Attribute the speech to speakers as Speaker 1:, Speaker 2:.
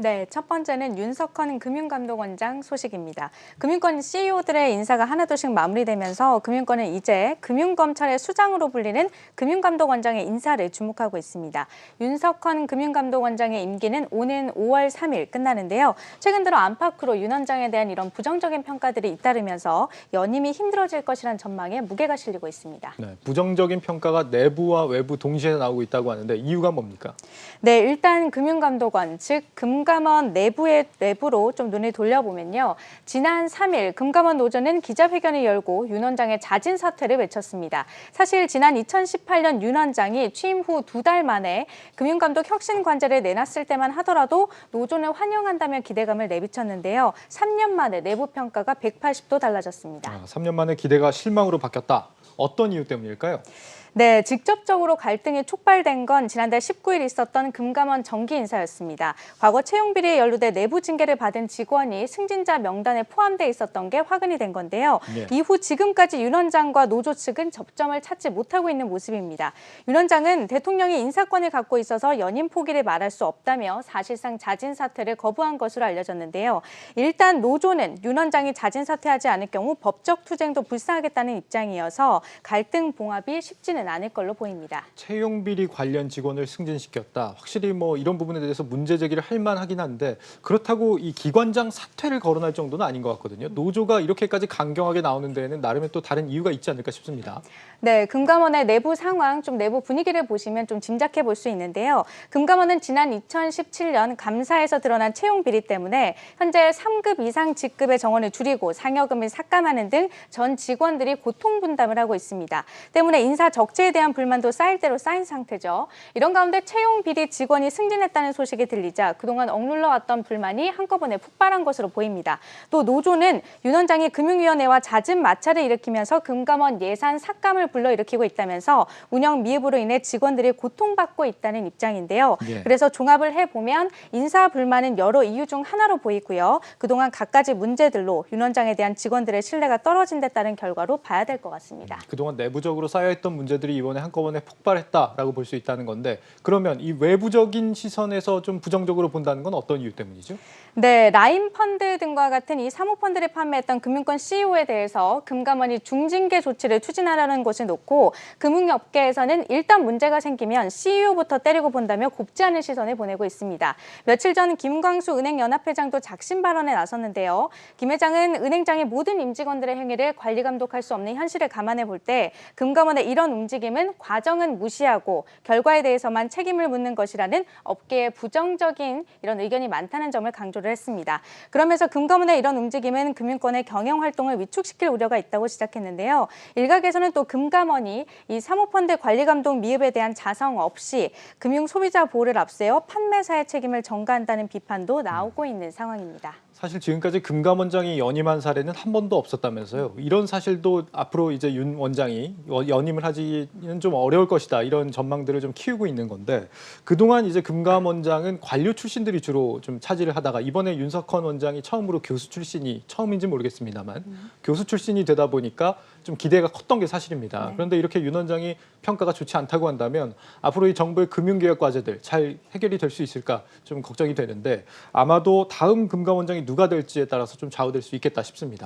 Speaker 1: 네, 첫 번째는 윤석헌 금융감독원장 소식입니다. 금융권 CEO들의 인사가 하나둘씩 마무리되면서 금융권은 이제 금융검찰의 수장으로 불리는 금융감독원장의 인사를 주목하고 있습니다. 윤석헌 금융감독원장의 임기는 오는 5월 3일 끝나는데요. 최근 들어 안팎으로 윤 원장에 대한 이런 부정적인 평가들이 잇따르면서 연임이 힘들어질 것이란 전망에 무게가 실리고 있습니다.
Speaker 2: 네, 부정적인 평가가 내부와 외부 동시에 나오고 있다고 하는데 이유가 뭡니까?
Speaker 1: 네, 일단 금융감독원, 즉 금감원 내부로 좀 눈을 돌려보면요. 지난 3일 금감원 노조는 기자회견을 열고 윤 원장의 자진 사퇴를 외쳤습니다. 사실 지난 2018년 윤 원장이 취임 후 2달 만에 금융감독 혁신관제를 내놨을 때만 하더라도 노조는 환영한다며 기대감을 내비쳤는데요. 3년 만에 내부 평가가 180도 달라졌습니다.
Speaker 2: 3년 만에 기대가 실망으로 바뀌었다. 어떤 이유 때문일까요?
Speaker 1: 네, 직접적으로 갈등이 촉발된 건 지난달 19일 있었던 금감원 정기 인사였습니다. 과거 채용비리에 연루돼 내부 징계를 받은 직원이 승진자 명단에 포함돼 있었던 게 화근이 된 건데요.
Speaker 2: 네.
Speaker 1: 이후 지금까지 윤 원장과 노조 측은 접점을 찾지 못하고 있는 모습입니다. 윤 원장은 대통령이 인사권을 갖고 있어서 연임 포기를 말할 수 없다며 사실상 자진 사퇴를 거부한 것으로 알려졌는데요. 일단 노조는 윤 원장이 자진 사퇴하지 않을 경우 법적 투쟁도 불사하겠다는 입장이어서 갈등 봉합이 쉽지는 않을 걸로 보입니다.
Speaker 2: 채용비리 관련 직원을 승진시켰다. 확실히 이런 부분에 대해서 문제 제기를 할 만하긴 한데 그렇다고 이 기관장 사퇴를 거론할 정도는 아닌 것 같거든요. 노조가 이렇게까지 강경하게 나오는 데에는 나름의 또 다른 이유가 있지 않을까 싶습니다.
Speaker 1: 네, 금감원의 내부 상황, 좀 내부 분위기를 보시면 좀 짐작해 볼 수 있는데요. 금감원은 지난 2017년 감사에서 드러난 채용 비리 때문에 현재 3급 이상 직급의 정원을 줄이고 상여금을 삭감하는 등 전 직원들이 고통 분담을 하고 있습니다. 때문에 인사 적재에 대한 불만도 쌓일 대로 쌓인 상태죠. 이런 가운데 채용 비리 직원이 승진했다는 소식이 들리자 그동안 억눌러 왔던 불만이 한꺼번에 폭발한 것으로 보입니다. 또 노조는 윤 원장이 금융위원회와 잦은 마찰을 일으키면서 금감원 예산 삭감을 불러일으키고 있다면서 운영 미흡으로 인해 직원들이 고통받고 있다는 입장인데요.
Speaker 2: 예.
Speaker 1: 그래서 종합을 해보면 인사 불만은 여러 이유 중 하나로 보이고요. 그동안 갖가지 문제들로 윤 원장에 대한 직원들의 신뢰가 떨어진 데 따른 결과로 봐야 될 것 같습니다.
Speaker 2: 그동안 내부적으로 쌓여있던 문제들이 이번에 한꺼번에 폭발했다라고 볼 수 있다는 건데 그러면 이 외부적인 시선에서 좀 부정적으로 본다는 건 어떤 이유 때문이죠?
Speaker 1: 네, 라인펀드 등과 같은 이 사모펀드를 판매했던 금융권 CEO에 대해서 금감원이 중징계 조치를 추진하려는 것을 놓고 금융업계에서는 일단 문제가 생기면 CEO부터 때리고 본다며 곱지 않은 시선을 보내고 있습니다. 며칠 전 김광수 은행연합회장도 작심 발언에 나섰는데요. 김 회장은 은행장의 모든 임직원들의 행위를 관리 감독할 수 없는 현실을 감안해 볼 때 금감원의 이런 움직임은 과정은 무시하고 결과에 대해서만 책임을 묻는 것이라는 업계의 부정적인 이런 의견이 많다는 점을 강조를 했습니다. 그러면서 금감원의 이런 움직임은 금융권의 경영 활동을 위축시킬 우려가 있다고 지적했는데요. 일각에서는 또 금감원이 이 사모펀드 관리 감독 미흡에 대한 자성 없이 금융 소비자 보호를 앞세워 판매사의 책임을 전가한다는 비판도 나오고 있는 상황입니다.
Speaker 2: 사실 지금까지 금감원장이 연임한 사례는 한 번도 없었다면서요. 이런 사실도 앞으로 이제 윤 원장이 연임을 하기는 좀 어려울 것이다. 이런 전망들을 좀 키우고 있는 건데 그동안 이제 금감원장은 관료 출신들이 주로 좀 차지를 하다가 이번에 윤석헌 원장이 처음으로 교수 출신이 처음인지 모르겠습니다만 교수 출신이 되다 보니까 좀 기대가 컸던 게 사실입니다.
Speaker 1: 네.
Speaker 2: 그런데 이렇게 윤 원장이 평가가 좋지 않다고 한다면 앞으로 이 정부의 금융개혁 과제들 잘 해결이 될 수 있을까 좀 걱정이 되는데 아마도 다음 금감원장이 누가 될지에 따라서 좀 좌우될 수 있겠다 싶습니다.